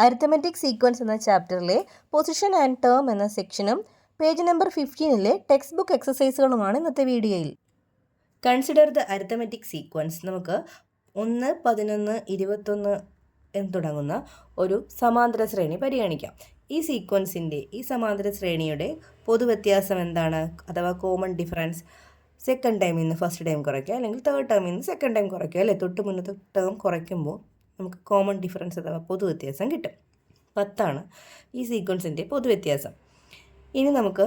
Arithmetic sequence എന്ന ചാപ്റ്ററിലെ position and term എന്ന സെക്ഷനും പേജ് നമ്പർ 15 ടെക്സ്റ്റ് ബുക്ക് എക്സസൈസുകളുമാണ് ഇന്നത്തെ വീഡിയോയിൽ. Consider the arithmetic sequence. നമുക്ക് 1, 11, 21 എന്ന് തുടങ്ങുന്ന ഒരു സമാന്തര ശ്രേണി പരിഗണിക്കാം. ഈ സീക്വൻസിൻ്റെ ഈ സമാന്തര ശ്രേണിയുടെ പൊതുവ്യത്യാസം എന്താണ്, അഥവാ കോമൺ ഡിഫറൻസ്? സെക്കൻഡ് ടൈമിൽ നിന്ന് ഫസ്റ്റ് ടൈം കുറയ്ക്കുക, അല്ലെങ്കിൽ തേർഡ് ടൈമിൽ നിന്ന് സെക്കൻഡ് ടൈം കുറയ്ക്കുക, അല്ലേ? തൊട്ട് മുന്നത്തെ ടേം കുറയ്ക്കുമ്പോൾ നമുക്ക് കോമൺ ഡിഫറൻസ് അഥവാ പൊതുവ്യത്യാസം കിട്ടും. 10 ഈ സീക്വൻസിൻ്റെ പൊതുവ്യത്യാസം. ഇനി നമുക്ക്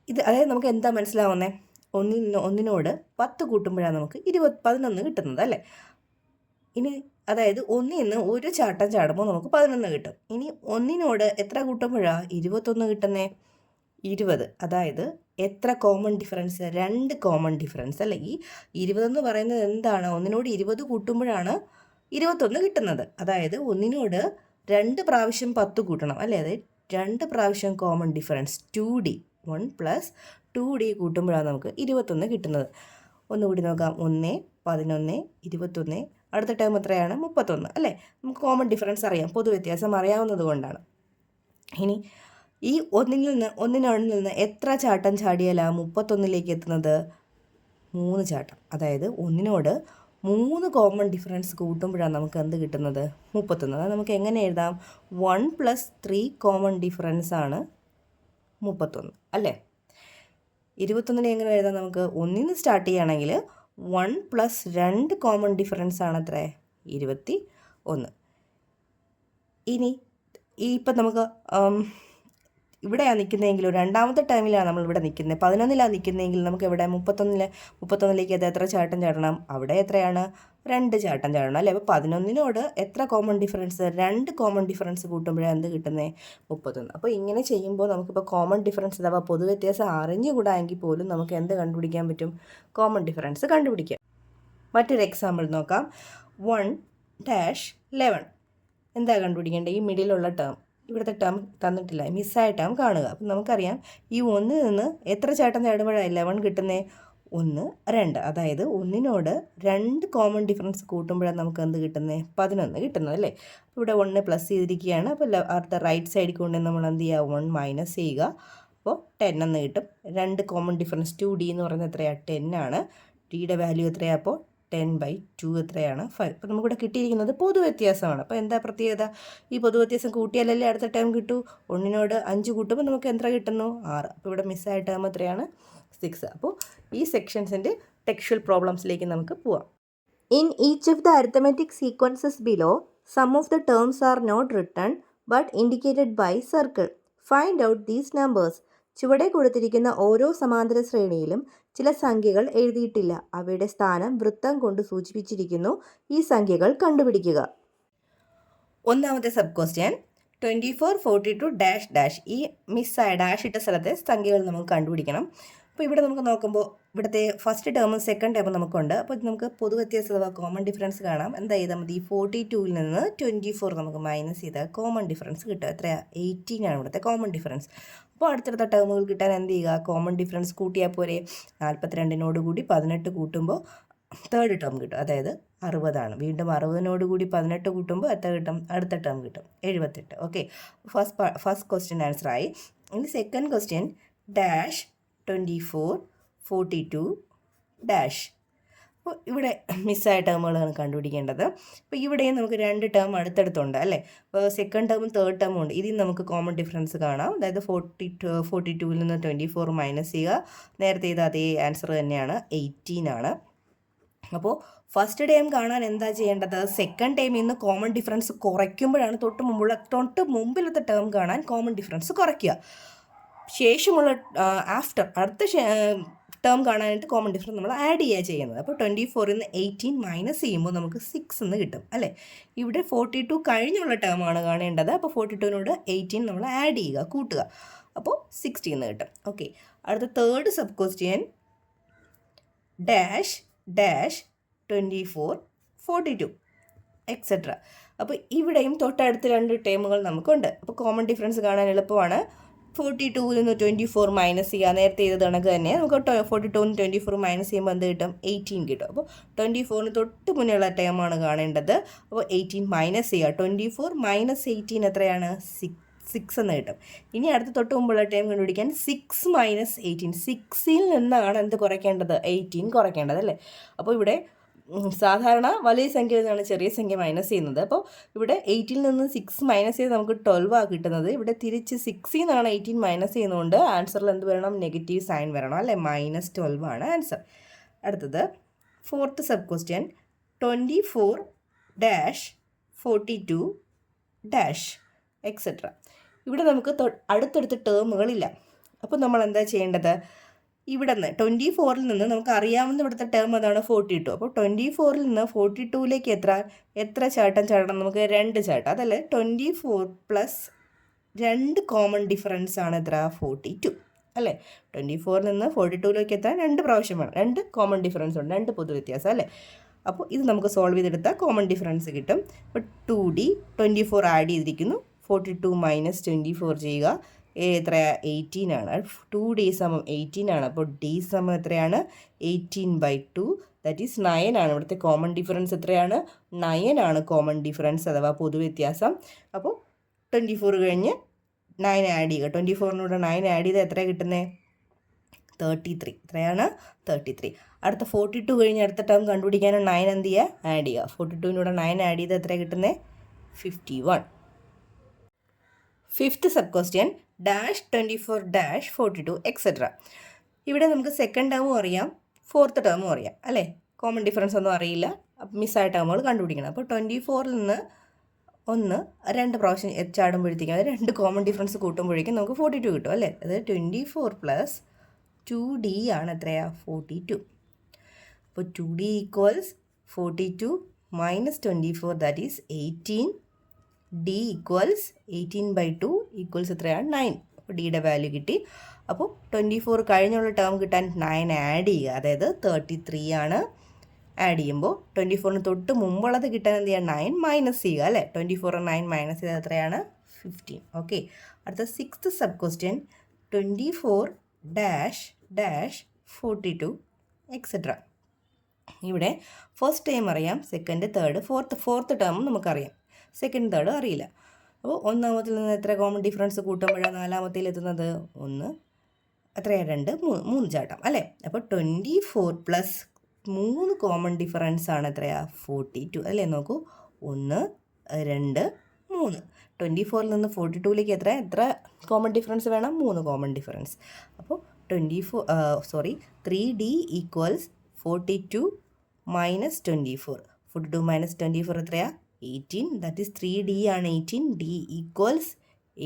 അതായത് നമുക്ക് എന്താ മനസ്സിലാവുന്നത്? ഒന്നിനോട് 10 കൂട്ടുമ്പോഴാണ് നമുക്ക് 11 കിട്ടുന്നത്, അല്ലേ? ഇനി അതായത് 1ൽ നിന്ന് ഒരു ചാട്ടം ചാടുമ്പോൾ നമുക്ക് 11 കിട്ടും. ഇനി 1നോട് എത്ര കൂട്ടുമ്പോഴാണ് 21 കിട്ടുന്നത്? 20. അതായത് എത്ര കോമൺ ഡിഫറൻസ്? 2 കോമൺ ഡിഫറൻസ്, അല്ലേ? ഈ 20 എന്ന് പറയുന്നത് എന്താണ്? 1നോട് 20 കൂട്ടുമ്പോഴാണ് 21 കിട്ടുന്നത്. അതായത് 1നോട് 2 പ്രാവശ്യം 10 കൂട്ടണം, അല്ലേ? അതായത് 2 പ്രാവശ്യം കോമൺ ഡിഫറൻസ് 2D 1 + 2D കൂട്ടുമ്പോഴാണ് നമുക്ക് 21 കിട്ടുന്നത്. ഒന്നുകൂടി നോക്കാം. 1, 11, 21. അടുത്ത ടേം എത്രയാണ്? 31, അല്ലേ? നമുക്ക് കോമൺ ഡിഫറൻസ് അറിയാം, പൊതുവ്യത്യാസം അറിയാവുന്നത് കൊണ്ടാണ്. ഇനി ഈ ഒന്നിനോട് നിന്ന് എത്ര ചാട്ടം ചാടിയാലാണ് 31ലേക്ക് എത്തുന്നത്? 3 ചാട്ടം. അതായത് 1നോട് 3 കോമൺ ഡിഫറൻസ് കൂട്ടുമ്പോഴാണ് നമുക്ക് എന്ത് കിട്ടുന്നത്? 31. അത് നമുക്ക് എങ്ങനെ എഴുതാം? 1 + 3 കോമൺ ഡിഫറൻസ് ആണ് 31, അല്ലേ? 21 എങ്ങനെ എഴുതാം നമുക്ക്? 1ൽ നിന്ന് സ്റ്റാർട്ട് ചെയ്യുകയാണെങ്കിൽ 1 + 2 കോമൺ ഡിഫറൻസ് ആണ് എത്ര? 21. ഇനി ഇപ്പം നമുക്ക് ഇവിടെയാണ് നിൽക്കുന്നതെങ്കിലും രണ്ടാമത്തെ ടൈമിലാണ് നമ്മൾ ഇവിടെ നിൽക്കുന്നത്. 11ലാണ് നിൽക്കുന്നതെങ്കിൽ നമുക്ക് ഇവിടെ 31ലേക്ക് എത്ര ചാട്ടം ചാടണം? അവിടെ എത്രയാണ്? 2 ചാട്ടം ചാടണം, അല്ലേ? അപ്പോൾ 11നോട് എത്ര കോമൺ ഡിഫറൻസ്? 2 കോമൺ ഡിഫറൻസ് കൂട്ടുമ്പോഴാണ് എന്ത് കിട്ടുന്നത്? 31. അപ്പോൾ ഇങ്ങനെ ചെയ്യുമ്പോൾ നമുക്കിപ്പോൾ കോമൺ ഡിഫറൻസ് അഥവാ പൊതുവ്യത്യാസം അറിഞ്ഞുകൂടായെങ്കിൽ പോലും നമുക്ക് എന്ത് കണ്ടുപിടിക്കാൻ പറ്റും? കോമൺ ഡിഫറൻസ് കണ്ടുപിടിക്കാം. മറ്റൊരു എക്സാമ്പിൾ നോക്കാം. 1-11 എന്താ കണ്ടുപിടിക്കേണ്ടത്? ഈ മിഡിലുള്ള ടേം, ഇവിടുത്തെ ടേം തന്നിട്ടില്ല, മിസ്സായ ടേം കാണുക. അപ്പം നമുക്കറിയാം ഈ 1ൽ നിന്ന് എത്ര ചാട്ടം ചാടുമ്പോഴാണ് 11 കിട്ടുന്നത്? 1, 2. അതായത് 1നോട് 2 കോമൺ ഡിഫറൻസ് കൂട്ടുമ്പോഴാണ് നമുക്ക് എന്ത് കിട്ടുന്നത്? 11 കിട്ടുന്നത്, അല്ലേ? അപ്പോൾ ഇവിടെ 1 പ്ലസ് ചെയ്തിരിക്കുകയാണ്. അപ്പോൾ അടുത്ത റൈറ്റ് സൈഡിൽ കൊണ്ട് നമ്മൾ എന്ത് ചെയ്യുക? 1 മൈനസ് ചെയ്യുക. അപ്പോൾ 10 എന്ന് കിട്ടും. 2 കോമൺ ഡിഫറൻസ് 2D എന്ന് പറയുന്നത് എത്രയാണ്? 10 ആണ്. ഡിയുടെ വാല്യൂ എത്രയാണ്? അപ്പോൾ 10/2 എത്രയാണ്? 5. അപ്പോൾ നമുക്കിവിടെ കിട്ടിയിരിക്കുന്നത് പൊതുവ്യത്യാസമാണ്. അപ്പോൾ എന്താ പ്രത്യേകത? ഈ പൊതുവ്യത്യാസം കൂട്ടിയാലല്ലേ അടുത്ത ടേം കിട്ടൂ. 1നോട് 5 കൂട്ടുമ്പോൾ നമുക്ക് എത്ര കിട്ടുന്നു? 6. അപ്പോൾ ഇവിടെ മിസ്സായ ടേം എത്രയാണ്? 6. അപ്പോൾ ഈ സെക്ഷൻസിൻ്റെ ടെക്സ്ച്വൽ പ്രോബ്ലംസിലേക്ക് നമുക്ക് പോവാം. In each of the arithmetic sequences below some of the terms are not written but indicated by circle. Find out these numbers. ചുവടെ കൊടുത്തിരിക്കുന്ന ഓരോ സമാന്തര ശ്രേണിയിലും ചില സംഖ്യകൾ എഴുതിയിട്ടില്ല. അവയുടെ സ്ഥാനം വൃത്തം കൊണ്ട് സൂചിപ്പിച്ചിരിക്കുന്നു. ഈ സംഖ്യകൾ കണ്ടുപിടിക്കുക. ഒന്നാമത്തെ സബ് ക്വസ്റ്റ്യൻ 24, 42 ഈ മിസ്സായ ഡാഷ് ഇട്ട സ്ഥലത്തെ സംഖ്യകൾ നമുക്ക് കണ്ടുപിടിക്കണം. അപ്പോൾ ഇവിടെ നമുക്ക് നോക്കുമ്പോൾ ഇവിടുത്തെ ഫസ്റ്റ് ടേമും സെക്കൻഡ് ടേമും നമുക്കുണ്ട്. അപ്പോൾ നമുക്ക് പൊതുവ്യത്യാസം അഥവാ കോമൺ ഡിഫറൻസ് കാണാം. എന്താ ചെയ്താൽ മതി? 42ൽ നിന്ന് 24 നമുക്ക് മൈനസ് ചെയ്താൽ കോമൺ ഡിഫറൻസ് കിട്ടുക. എത്രയാണ്? 18 ആണ് ഇവിടുത്തെ കോമൺ ഡിഫറൻസ്. അപ്പോൾ അടുത്തടുത്ത ടേമുകൾ കിട്ടാൻ എന്ത് ചെയ്യുക? കോമൺ ഡിഫറൻസ് കൂട്ടിയാൽ പോരെ? 42നോട് കൂടി 18 കൂട്ടുമ്പോൾ തേർഡ് ടേം കിട്ടും, അതായത് 60 ആണ്. വീണ്ടും 60നോട് കൂടി 18 കൂട്ടുമ്പോൾ എത്ര കിട്ടും? അടുത്ത ടേം കിട്ടും, 78. ഓക്കെ, ഫസ്റ്റ് ക്വസ്റ്റ്യൻ ആൻസർ ആയി. ഇനി സെക്കൻഡ് ക്വസ്റ്റ്യൻ ഡാഷ് 24, 42 ഡാഷ്. അപ്പോൾ ഇവിടെ മിസ്സായ ടേമുകളാണ് കണ്ടുപിടിക്കേണ്ടത്. അപ്പോൾ ഇവിടെയും നമുക്ക് 2 ടേം അടുത്തടുത്തുണ്ട്, അല്ലേ? അപ്പോൾ സെക്കൻഡ് ടേമും തേർഡ് ടേമും ഉണ്ട്. ഇതിൽ നമുക്ക് കോമൺ ഡിഫറൻസ് കാണാം. അതായത് 42ൽ നിന്ന് 24 മൈനസ് ചെയ്യുക. നേരത്തെ ചെയ്ത അതേ ആൻസർ തന്നെയാണ്, 18 ആണ്. അപ്പോൾ ഫസ്റ്റ് ടേം കാണാൻ എന്താ ചെയ്യേണ്ടത്? സെക്കൻഡ് ടേമിൽ നിന്ന് കോമൺ ഡിഫറൻസ് കുറയ്ക്കുമ്പോഴാണ് തൊട്ട് മുമ്പിലത്തെ ടേം കാണാൻ കോമൺ ഡിഫറൻസ് കുറയ്ക്കുക. ശേഷമുള്ള അടുത്ത ടേം കാണാനായിട്ട് കോമൺ ഡിഫറൻസ് നമ്മൾ ആഡ് ചെയ്യുക ചെയ്യുന്നത്. അപ്പോൾ 24ൽ നിന്ന് 18 മൈനസ് ചെയ്യുമ്പോൾ നമുക്ക് 6 എന്ന് കിട്ടും, അല്ലേ? ഇവിടെ 42 കഴിഞ്ഞുള്ള ടേമാണ് കാണേണ്ടത്. അപ്പോൾ 42നോട് 18 നമ്മൾ ആഡ് ചെയ്യുക, കൂട്ടുക. അപ്പോൾ 60 എന്ന് കിട്ടും. ഓക്കെ, അടുത്ത third sub question dash 24, 42 etcetera. അപ്പോൾ ഇവിടെയും തൊട്ടടുത്ത് 2 ടേമുകൾ നമുക്കുണ്ട്. അപ്പോൾ കോമൺ ഡിഫറൻസ് കാണാൻ എളുപ്പമാണ്. 42 നിന്ന് 24 മൈനസ് ചെയ്യുക. നേരത്തെ ചെയ്ത കണക്ക് തന്നെ നമുക്ക് 42 നിന്ന് 24 മൈനസ് ചെയ്യുമ്പോൾ എന്ത് കിട്ടും? 18 കിട്ടും. അപ്പോൾ 24ന് തൊട്ട് മുന്നേയുള്ള ടേമാണ് കാണേണ്ടത്. അപ്പോൾ 18 മൈനസ് ചെയ്യുക. 24 മൈനസ് 18 എത്രയാണ്? 6 എന്ന് കിട്ടും. ഇനി അടുത്ത തൊട്ട് മുമ്പുള്ള ടൈം കണ്ടുപിടിക്കാൻ 6 മൈനസ് 18, 6ൽ നിന്നാണ് എന്ത് കുറയ്ക്കേണ്ടത്? 18 കുറയ്ക്കേണ്ടത് അല്ലേ? അപ്പോൾ ഇവിടെ സാധാരണ വലിയ സംഖ്യയിൽ നിന്നാണ് ചെറിയ സംഖ്യ മൈനസ് ചെയ്യുന്നത്. അപ്പോൾ ഇവിടെ 8ൽ നിന്ന് 6 മൈനസ് ചെയ്ത് നമുക്ക് 12 ആണ് കിട്ടുന്നത്. ഇവിടെ തിരിച്ച് 6ൽ നിന്നാണ് 18 മൈനസ് ചെയ്യുന്നതുകൊണ്ട് ആൻസറിൽ എന്ത് വരണം? നെഗറ്റീവ് സൈൻ വരണം അല്ലേ? -12 ആണ് ആൻസർ. അടുത്തത് 4th സബ് ക്വസ്റ്റ്യൻ 24-42- എക്സെട്ര. ഇവിടെ നമുക്ക് അടുത്തടുത്ത് ടേമുകളില്ല. അപ്പോൾ നമ്മൾ എന്താ ചെയ്യേണ്ടത്? ഇവിടെ നിന്ന് 24ൽ നിന്ന് നമുക്ക് അറിയാവുന്ന ഇവിടുത്തെ ടേം അതാണ് 42. അപ്പോൾ 24ൽ നിന്ന് 42ലേക്ക് എത്ര ചാട്ടം ചാടണം? നമുക്ക് 2 ചാട്ടം. അതല്ലേ 24 പ്ലസ് 2 കോമൺ ഡിഫറൻസ് ആണ് എത്ര? 42 അല്ലേ? 24ൽ നിന്ന് 42ലേക്ക് എത്താൻ 2 പ്രാവശ്യം വേണം. 2 കോമൺ ഡിഫറൻസ് ഉണ്ട്, 2 പൊതു വ്യത്യാസം അല്ലേ? അപ്പോൾ ഇത് നമുക്ക് സോൾവ് ചെയ്തെടുത്താൽ കോമൺ ഡിഫറൻസ് കിട്ടും. അപ്പോൾ 2D 24 ആഡ് ചെയ്തിരിക്കുന്നു. 42 മൈനസ് 24 ചെയ്യുക. എത്രയാണ്? 18 ആണ്. 2D സമം 18 ആണ്. അപ്പോൾ D സമം എത്രയാണ്? 18/2, ദാറ്റ് ഈസ് 9 ആണ്. ഇവിടുത്തെ കോമൺ ഡിഫറൻസ് എത്രയാണ്? 9 ആണ് കോമൺ ഡിഫറൻസ് അഥവാ പൊതുവ്യത്യാസം. അപ്പോൾ 24 കഴിഞ്ഞ് 9 ആഡ് ചെയ്യുക. 24-നൂടെ 9 ആഡ് ചെയ്താൽ എത്ര കിട്ടുന്നത്? 33. എത്രയാണ്? 33. അടുത്ത 42 കഴിഞ്ഞ് അടുത്ത ടേം കണ്ടുപിടിക്കാനും 9 എന്ത് ചെയ്യുക? ആഡ് ചെയ്യുക. 42-നൂടെ 9 ആഡ് ചെയ്താൽ എത്ര കിട്ടുന്നത്? 51. 5th sub question -24-42 etcetera. ഇവിടെ നമുക്ക് സെക്കൻഡ് ടേമും അറിയാം, 4th ടേമും അറിയാം അല്ലേ? കോമൺ ഡിഫറൻസ് ഒന്നും അറിയില്ല. മിസ്സായ ടേമുകൾ കണ്ടുപിടിക്കണം. അപ്പോൾ 24ൽ നിന്ന് 2 പ്രാവശ്യം ചാടുമ്പോഴത്തേക്കും അതായത് 2 കോമൺ ഡിഫറൻസ് കൂട്ടുമ്പോഴേക്കും നമുക്ക് 42 കിട്ടും അല്ലേ? അതായത് 24 പ്ലസ് 2D ആണ് എത്രയാണ്? 42. അപ്പോൾ 2D equals 42 minus 24, that is 18. D equals 18/2 equals എത്രയാണ്? 9. അപ്പോൾ ഡിയുടെ വാല്യൂ കിട്ടി. അപ്പോൾ 24 കഴിഞ്ഞുള്ള ടേം കിട്ടാൻ 9 ആഡ് ചെയ്യുക. അതായത് 33 ആണ്. ആഡ് ചെയ്യുമ്പോൾ 24-ന് തൊട്ട് മുമ്പുള്ളത് കിട്ടാൻ എന്ത് ചെയ്യുക? 9 മൈനസ് ചെയ്യുക അല്ലേ? 24 9 മൈനസ് ചെയ്താൽ എത്രയാണ്? 15. ഓക്കെ. അടുത്ത 6th സബ് ക്വസ്റ്റ്യൻ 24-42 എക്സെട്ര. ഇവിടെ ഫസ്റ്റ് ടൈം അറിയാം, സെക്കൻഡ് തേർഡ് ഫോർത്ത് ടേമും നമുക്കറിയാം, സെക്കൻഡ് തേർഡ് അറിയില്ല. അപ്പോൾ ഒന്നാമത്തിൽ നിന്ന് എത്ര കോമൺ ഡിഫറൻസ് കൂട്ടുമ്പോഴാണ് നാലാമത്തിൽ എത്തുന്നത്? 1 എത്രയാണ്? 3 ചാട്ടം അല്ലേ? അപ്പോൾ 24 പ്ലസ് 3 കോമൺ ഡിഫറൻസ് ആണ് എത്രയാണ്? 42 അല്ലേ? നോക്കൂ, 1 2 3. 24-ൽ നിന്ന് 42-ലേക്ക് എത്ര കോമൺ ഡിഫറൻസ് വേണം? 3 കോമൺ ഡിഫറൻസ്. അപ്പോൾ 3D ഈക്വൽസ് 42 മൈനസ് 24. 42 മൈനസ് 24 എത്രയാണ്? 18. ദാറ്റ് ഈസ് 3D ആണ് 18. D equals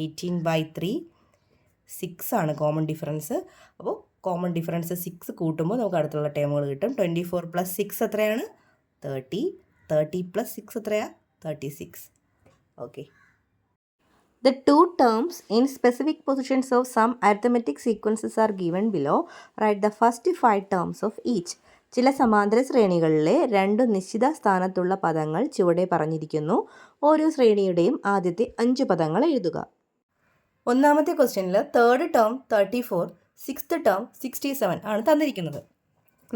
18/3. 6 ആണ് കോമൺ ഡിഫറൻസ്. അപ്പോൾ കോമൺ ഡിഫറൻസ് 6 കൂട്ടുമ്പോൾ നമുക്ക് അടുത്തുള്ള ടേമുകൾ കിട്ടും. 24 പ്ലസ് 6 എത്രയാണ്? 30. 30 പ്ലസ് 6 എത്രയാണ്? 36. Okay. The two terms in specific positions of some arithmetic sequences are given below. Write the first 5 terms of each. ചില സമാന്തര ശ്രേണികളിലെ 2 നിശ്ചിത സ്ഥാനത്തുള്ള പദങ്ങൾ ചുവടെ പറഞ്ഞിരിക്കുന്നു. ഓരോ ശ്രേണിയുടെയും ആദ്യത്തെ 5 പദങ്ങൾ എഴുതുക. ഒന്നാമത്തെ ക്വസ്റ്റ്യനിൽ തേർഡ് ടേം 34, 6th ടേം 67 ആണ് തന്നിരിക്കുന്നത്.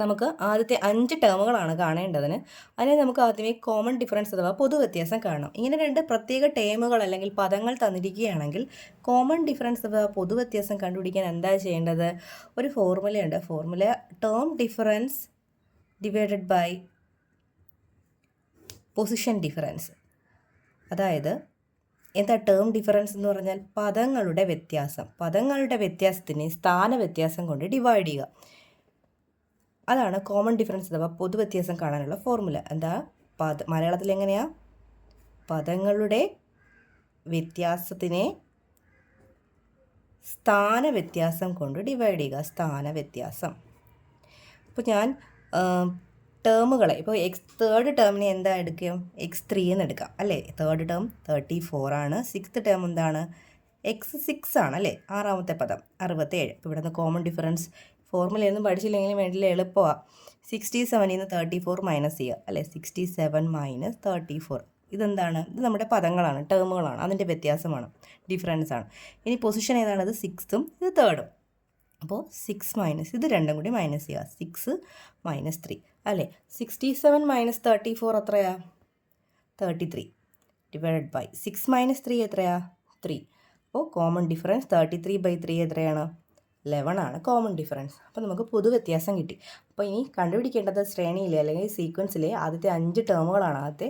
നമുക്ക് ആദ്യത്തെ 5 ടേമുകളാണ് കാണേണ്ടതിന്. അതിനെ നമുക്ക് ആദ്യമേ കോമൺ ഡിഫറൻസ് അഥവാ പൊതുവ്യത്യാസം കാണണം. ഇങ്ങനെ 2 പ്രത്യേക ടേമുകൾ അല്ലെങ്കിൽ പദങ്ങൾ തന്നിരിക്കുകയാണെങ്കിൽ കോമൺ ഡിഫറൻസ് അഥവാ പൊതുവ്യത്യാസം കണ്ടുപിടിക്കാൻ എന്താ ചെയ്യേണ്ടത്? ഒരു ഫോർമുലയുണ്ട്. Formula term difference divided by position difference. അതായത് എന്താ ടേം ഡിഫറൻസ് എന്ന് പറഞ്ഞാൽ? പദങ്ങളുടെ വ്യത്യാസം. പദങ്ങളുടെ വ്യത്യാസത്തിനെ സ്ഥാന വ്യത്യാസം കൊണ്ട് ഡിവൈഡ് ചെയ്യുക. അതാണ് കോമൺ ഡിഫറൻസ് അഥവാ പൊതുവ്യത്യാസം കാണാനുള്ള ഫോർമുല. എന്താ മലയാളത്തിൽ എങ്ങനെയാ? പദങ്ങളുടെ വ്യത്യാസത്തിനെ സ്ഥാന വ്യത്യാസം കൊണ്ട് ഡിവൈഡ് ചെയ്യുക. സ്ഥാന വ്യത്യാസം. അപ്പോൾ ഞാൻ ടേമുകളെ ഇപ്പോൾ തേർഡ് ടേമിനെ എന്താ എടുക്കും? x3 എന്ന് എടുക്കാം അല്ലേ? തേർഡ് ടേം 34 ആണ്. 6th ടേം എന്താണ്? x6 ആണ് അല്ലേ? 6ാമത്തെ പദം 67. ഇപ്പോൾ ഇവിടെ നിന്ന് കോമൺ ഡിഫറൻസ് ഫോർമുലയൊന്നും പഠിച്ചില്ലെങ്കിലും വേണ്ടിയില്ല, എളുപ്പമാണ്. 67-ൽ നിന്ന് 34 മൈനസ് ചെയ്യുക അല്ലേ? 67 മൈനസ് 34. ഇതെന്താണ്? ഇത് നമ്മുടെ പദങ്ങളാണ്, ടേമുകളാണ്, അതിൻ്റെ വ്യത്യാസമാണ്, ഡിഫറൻസ് ആണ്. ഇനി പൊസിഷൻ ഏതാണ്? ഇത് 6th ഇത് 3rd. അപ്പോൾ 6 മൈനസ് ഇത് രണ്ടും കൂടി മൈനസ് ചെയ്യുക. 6 മൈനസ് 3 അല്ലേ. 67 മൈനസ് 34 എത്രയാ? 33 ഡിവൈഡഡ് ബൈ 6 മൈനസ് 3 എത്രയാ? 3. അപ്പോൾ കോമൺ ഡിഫറൻസ് 33/3 എത്രയാണ്? 11 ആണ് കോമൺ ഡിഫറൻസ്. അപ്പോൾ നമുക്ക് പൊതുവ്യത്യാസം കിട്ടി. അപ്പോൾ ഇനി കണ്ടുപിടിക്കേണ്ടത് ശ്രേണിയിലെ അല്ലെങ്കിൽ സീക്വൻസിലെ ആദ്യത്തെ 5 ടേമുകളാണ്, ആദ്യത്തെ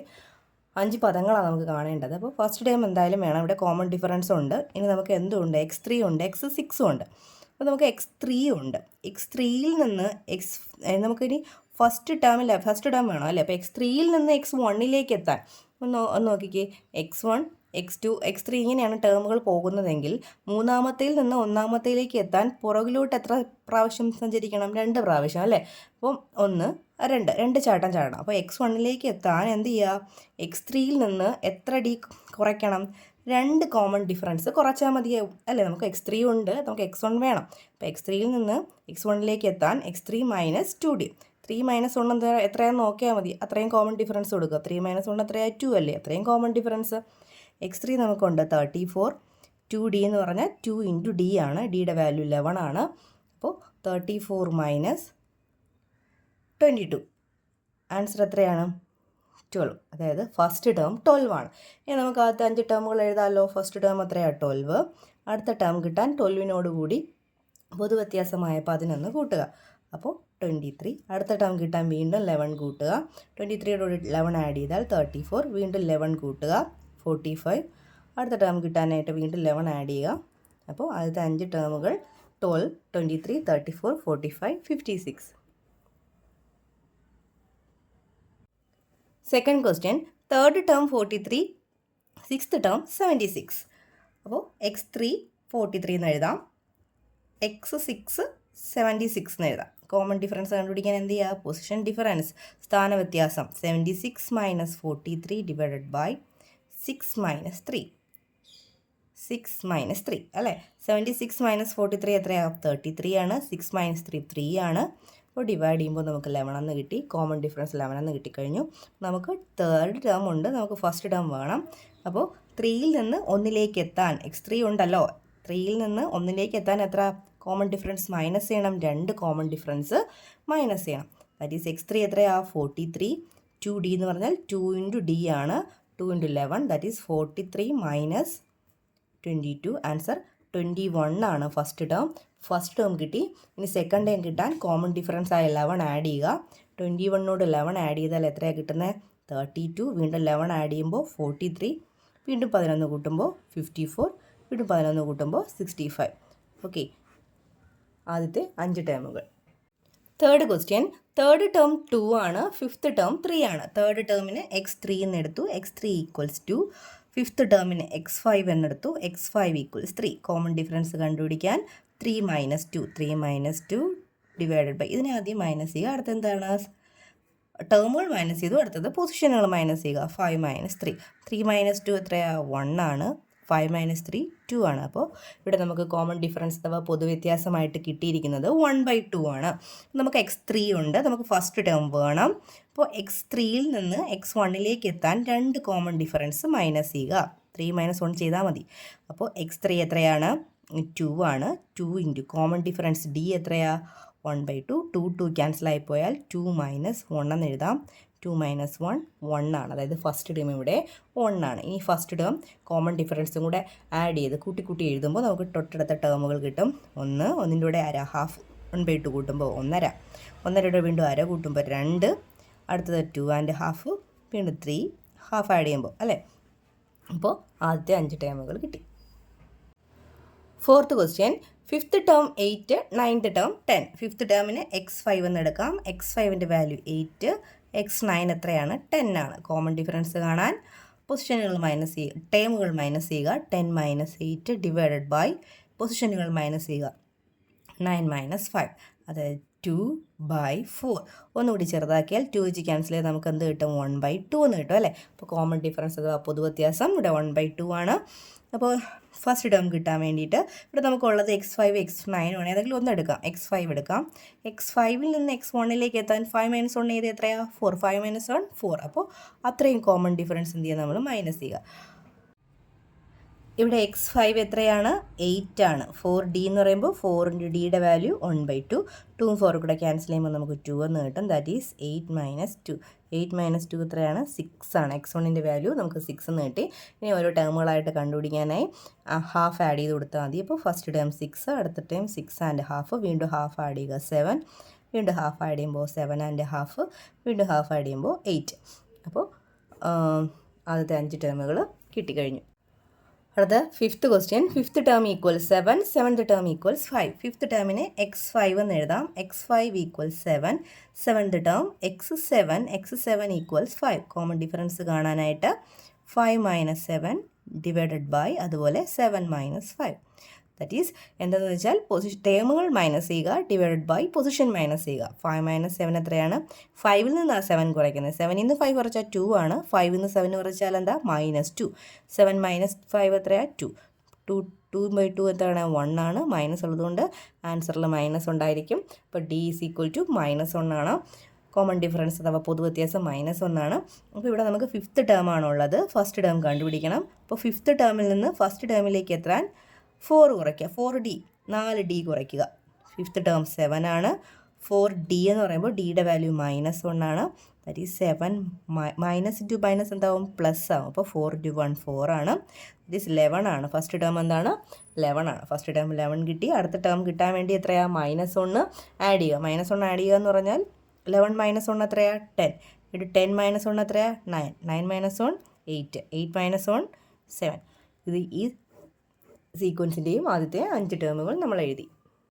5 പദങ്ങളാണ് നമുക്ക് കാണേണ്ടത്. അപ്പോൾ ഫസ്റ്റ് ടേം എന്തായാലും വേണം. ഇവിടെ കോമൺ ഡിഫറൻസ് ഉണ്ട്. ഇനി നമുക്ക് എന്തുണ്ട്? x3 ഉണ്ട്, x6 ഉണ്ട്. അപ്പോൾ നമുക്ക് x3 ഉണ്ട്. x3യിൽ നിന്ന് നമുക്കിനി ഫസ്റ്റ് ടേം വേണം അല്ലേ. അപ്പോൾ x3യിൽ നിന്ന് x1ലേക്ക് എത്താൻ ഒന്ന് നോക്കിക്കേ. x1 x2 x3 ഇങ്ങനെയാണ് ടേമുകൾ പോകുന്നതെങ്കിൽ മൂന്നാമത്തേൽ നിന്ന് ഒന്നാമത്തേലേക്ക് എത്താൻ പുറകിലോട്ട് എത്ര പ്രാവശ്യം സഞ്ചരിക്കണം? 2 പ്രാവശ്യം അല്ലേ. അപ്പം 1 2 ചാട്ടം ചാടണം. അപ്പോൾ x1ലേക്ക് എത്താൻ എന്ത് ചെയ്യുക? x3യിൽ നിന്ന് എത്ര d കുറയ്ക്കണം? 2 കോമൺ ഡിഫറൻസ് കുറച്ചാൽ മതിയാവും അല്ലേ. നമുക്ക് x3 ഉണ്ട്, നമുക്ക് x1 വേണം. അപ്പോൾ x3യിൽ നിന്ന് x1ലേക്ക് എത്താൻ x3 മൈനസ് 2d. 3 മൈനസ് 1 എത്രയാണെന്ന് നോക്കിയാൽ മതി. അത്രയും കോമൺ ഡിഫറൻസ് കൊടുക്കുക. 3 മൈനസ് 1 എത്രയാണ്? 2 അല്ലേ. അത്രയും കോമൺ ഡിഫറൻസ്. x3 നമുക്കുണ്ട് 34. 2d എന്ന് പറഞ്ഞാൽ 2 ഇൻറ്റു d ആണ്. ഡിയുടെ വാല്യൂ 11 ആണ്. അപ്പോൾ 34 മൈനസ് 22 ആൻസർ എത്രയാണ്? 12. അതായത് ഫസ്റ്റ് ടേം 12 ആണ്. ഇനി നമുക്ക് ആദ്യത്തെ 5 ടേമുകൾ എഴുതാമല്ലോ. ഫസ്റ്റ് ടേം എത്രയാണ്? 12. അടുത്ത ടേം കിട്ടാൻ 12നോട് കൂടി പൊതുവ്യത്യാസമായ 11 കൂട്ടുക. അപ്പോൾ 23. അടുത്ത ടേം കിട്ടാൻ വീണ്ടും 11 കൂട്ടുക. 23യോട് 11 ആഡ് ചെയ്താൽ 34. വീണ്ടും 11 കൂട്ടുക 45. അടുത്ത ടേം കിട്ടാനായിട്ട് വീണ്ടും 11 ആഡ് ചെയ്യുക. അപ്പോൾ ആദ്യത്തെ 5 ടേമുകൾ 12, 23, 34, 45, 56. Second question. Third term 43, sixth term 76. അപ്പോൾ x3 43 എന്ന് എഴുതാം, x6 76 എന്ന് എഴുതാം. കോമൺ ഡിഫറൻസ് കണ്ടുപിടിക്കാൻ എന്ത് ചെയ്യുക? പൊസിഷൻ ഡിഫറൻസ്, സ്ഥാന വ്യത്യാസം. 76 minus 43 divided by 6 minus 3. 6 minus 3 അല്ലേ. 76 മൈനസ് 43 എത്രയാണ്? 33 ആണ്. 6 മൈനസ് 3 3 ആണ്. അപ്പോൾ ഡിവൈഡ് ചെയ്യുമ്പോൾ നമുക്ക് 11 എന്ന് കിട്ടി. കോമൺ ഡിഫറൻസ് 11 എന്ന് കിട്ടിക്കഴിഞ്ഞു. നമുക്ക് തേർഡ് ടേം ഉണ്ട്, നമുക്ക് ഫസ്റ്റ് ടേം വേണം. അപ്പോൾ 3യിൽ നിന്ന് 1ലേക്ക് എത്താൻ x3 ഉണ്ടല്ലോ. 3യിൽ നിന്ന് 1ലേക്ക് എത്താൻ എത്ര കോമൺ ഡിഫറൻസ് മൈനസ് ചെയ്യണം? 2 കോമൺ ഡിഫറൻസ് മൈനസ് ചെയ്യണം. ദാറ്റ് ഈസ് x3 എത്രയാ? 43. 2d എന്ന് പറഞ്ഞാൽ 2 ഇൻറ്റു d ആണ്. 2 into 11 that is 43 minus 22. Answer 21 ആണ് ഫസ്റ്റ് ടേം. ഫസ്റ്റ് ടേം കിട്ടി. ഇനി സെക്കൻഡ് ടേം കിട്ടാൻ കോമൺ ഡിഫറൻസ് ആയ 11 ആഡ് ചെയ്യുക. 21നോട് 11 ആഡ് ചെയ്താൽ എത്രയാണ് കിട്ടുന്നത്? 32. വീണ്ടും 11 ആഡ് ചെയ്യുമ്പോൾ 43. വീണ്ടും 11 കൂട്ടുമ്പോൾ 54. വീണ്ടും 11 കൂട്ടുമ്പോൾ 65. ഓക്കെ, ആദ്യത്തെ 5 ടേമുകൾ. Third question. തേർഡ് ടേം 2 ആണ്, ഫിഫ്ത്ത് ടേം 3 ആണ്. തേർഡ് ടേമിന് x3 എന്നെടുത്തു, x3 ഈക്വൽസ് 2. ഫിഫ്ത്ത് ടേമിന് x5 എന്നെടുത്തു, x5 equals 3. Common difference കണ്ടുപിടിക്കാൻ 3 മൈനസ് 2. 3 മൈനസ് 2 ഡിവൈഡഡ് ബൈ, ഇതിനെ ആദ്യം മൈനസ് ചെയ്യുക. അടുത്ത എന്താണ്? ടേമുകൾ മൈനസ് ചെയ്തു. അടുത്തത് പൊസിഷനുകൾ മൈനസ് ചെയ്യുക. 5 മൈനസ് 3. 3 മൈനസ് 2 എത്രയാണ്? 1 ആണ്. 5 മൈനസ് 3 2 ആണ്. അപ്പോൾ ഇവിടെ നമുക്ക് കോമൺ ഡിഫറൻസ് അഥവാ പൊതുവ്യത്യാസമായിട്ട് കിട്ടിയിരിക്കുന്നത് 1/2 ആണ്. നമുക്ക് x3 ഉണ്ട്, നമുക്ക് ഫസ്റ്റ് ടേം വേണം. അപ്പോൾ x3യിൽ നിന്ന് x1ലേക്ക് എത്താൻ 2 കോമൺ ഡിഫറൻസ് മൈനസ് ചെയ്യുക. 3 മൈനസ് 1 ചെയ്താൽ മതി. അപ്പോൾ x3 എത്രയാണ്? 2 ആണ്. 2 ഇൻറ്റു കോമൺ ഡിഫറൻസ് d എത്രയാണ്? 1/2. 2 ക്യാൻസൽ ആയിപ്പോയാൽ 2 മൈനസ് 1 എന്ന് എഴുതാം. 2 മൈനസ് 1 1 ആണ്. അതായത് ഫസ്റ്റ് ടേം ഇവിടെ 1 ആണ്. ഇനി ഫസ്റ്റ് ടേം കോമൺ ഡിഫറൻസും കൂടെ ആഡ് ചെയ്ത് കൂട്ടി എഴുതുമ്പോൾ നമുക്ക് തൊട്ടടുത്ത ടേമുകൾ കിട്ടും. 1, 1ൻ്റെ കൂടെ അര, ഹാഫ്. 1/2 കൂട്ടുമ്പോൾ 1.5. 1.5യുടെ വീണ്ടും അര കൂട്ടുമ്പോൾ 2. അടുത്തത് 2 ആൻഡ് ഹാഫ്. വീണ്ടും 3 ഹാഫ് ആഡ് ചെയ്യുമ്പോൾ അല്ലേ. അപ്പോൾ ആദ്യത്തെ 5 ടേമുകൾ കിട്ടി. Fourth question. Fifth term 8, ninth term 10. Fifth ടേമിന് x5 എന്ന് എടുക്കാം. x5ൻ്റെ വാല്യൂ 8, x9 എത്രയാണ്? 10 ആണ്. കോമൺ ഡിഫറൻസ് കാണാൻ പൊസിഷനുകൾ മൈനസ് ചെയ്യുക, ടേമുകൾ മൈനസ് ചെയ്യുക. 10 മൈനസ് 8 ഡിവൈഡഡ് ബൈ പൊസിഷനുകൾ മൈനസ് ചെയ്യുക. 9 മൈനസ് 5, അതായത് 2/4. ഒന്നുകൂടി ചെറുതാക്കിയാൽ 2 വെച്ച് ക്യാൻസൽ ചെയ്ത് നമുക്ക് എന്ത് കിട്ടും? 1/2 എന്ന് കിട്ടും അല്ലേ? അപ്പോൾ കോമൺ ഡിഫറൻസ് അഥവാ പൊതുവ്യത്യാസം ഇവിടെ 1/2 ആണ്. അപ്പോൾ ഫസ്റ്റ് ടേം കിട്ടാൻ വേണ്ടിയിട്ട് ഇവിടെ നമുക്കുള്ളത് x5 x9 ആണ്. ഏതെങ്കിലും ഒന്ന് എടുക്കാം. x5 എടുക്കാം. x5ൽ നിന്ന് x1ലേക്ക് എത്താൻ 5 - 1 എത്രയാണ്? 4. 5 - 1 4. അപ്പോൾ അത്രയും കോമൺ ഡിഫറൻസ് എന്ത് ചെയ്യുക? നമ്മൾ മൈനസ് ചെയ്യുക. ഇവിടെ x5 എത്രയാണ്? 8 ആണ്. 4d എന്ന് പറയുമ്പോൾ 4 × ഡിയുടെ വാല്യൂ 1/2. 2ഉം 4 കൂടെ ക്യാൻസൽ ചെയ്യുമ്പോൾ നമുക്ക് 2 എന്ന് കിട്ടും. That is 8 - 2. 8 - 2 എത്രയാണ്? 6 ആണ്. x1ൻ്റെ വാല്യൂ നമുക്ക് 6 എന്ന് കിട്ടി. ഇനി ഓരോ ടേമുകളായിട്ട് കണ്ടുപിടിക്കാനായി ഹാഫ് ആഡ് ചെയ്ത് കൊടുത്താൽ മതി. അപ്പോൾ ഫസ്റ്റ് ടേം 6, അടുത്ത ടേം 6.5, വീണ്ടും ഹാഫ് ആഡ് ചെയ്യുക 7, വീണ്ടും ഹാഫ് ആഡ് ചെയ്യുമ്പോൾ 7.5, വീണ്ടും ഹാഫ് ആഡ് ചെയ്യുമ്പോൾ 8. അപ്പോൾ ആദ്യത്തെ 5 ടേമുകൾ കിട്ടിക്കഴിഞ്ഞു. അടുത്ത fifth question. Fifth term equals 7, seventh term equals 5. Fifth ടേമിന് x5 എന്ന് എഴുതാം. x5 equals 7. Seventh term x7 equals 5. Common difference കാണാനായിട്ട് 5 - 7 ഡിവൈഡഡ് ബൈ അതുപോലെ 7 - 5. ദാറ്റ് ഈസ് എന്താണെന്ന് വെച്ചാൽ ടേമുകൾ മൈനസ് ചെയ്യുക, ഡിവൈഡഡ് ബൈ പൊസിഷൻ മൈനസ് ചെയ്യുക. 5 - 7 എത്രയാണ്? 5ൽ നിന്നാണ് 7 കുറയ്ക്കുന്നത്. 7ൽ നിന്ന് 5 കുറച്ചാൽ 2 ആണ്. 5ൽ നിന്ന് 7 കുറച്ചാൽ എന്താ? -2. 7 - 5 എത്രയാണ്? 2. 2/2 എത്രയാണ്? 1 ആണ്. മൈനസ് ഉള്ളതുകൊണ്ട് ആൻസറിൽ മൈനസ് ഉണ്ടായിരിക്കും. അപ്പോൾ d = -1 ആണ്. കോമൺ ഡിഫറൻസ് അഥവാ പൊതുവ്യത്യാസം -1 ആണ്. അപ്പോൾ ഇവിടെ നമുക്ക് ഫിഫ്ത്ത് ടേം ആണുള്ളത്. ഫസ്റ്റ് ടേം കണ്ടുപിടിക്കണം. അപ്പോൾ ഫിഫ്ത്ത് ടേമിൽ നിന്ന് ഫസ്റ്റ് ടേമിലേക്ക് എത്താൻ 4 കുറയ്ക്കുക. 4d 4d കുറയ്ക്കുക. ഫിഫ്ത്ത് ടേം 7 ആണ്. 4d എന്ന് പറയുമ്പോൾ ഡിയുടെ വാല്യൂ -1 ആണ്. That is 7 minus into minus എന്താവും? പ്ലസ് ആവും. അപ്പോൾ 4 × 1 4 ആണ്. ദാറ്റ് ഈസ് 11 ആണ്. ഫസ്റ്റ് ടേം എന്താണ്? 11 ആണ്. ഫസ്റ്റ് ടേം 11 കിട്ടി. അടുത്ത ടേം കിട്ടാൻ വേണ്ടി എത്രയാണ്? -1 ആഡ് ചെയ്യുക. -1 ആഡ് ചെയ്യുക എന്ന് പറഞ്ഞാൽ 11 - 1 എത്രയാണ്? 10. ഇത് 10 - 1 എത്രയാണ്? 9. 9 - 1 8. 8 - 1 7. ഇത് ഈ സീക്വൻസിൻ്റെയും ആദ്യത്തെ 5 ടേമുകൾ നമ്മൾ എഴുതി.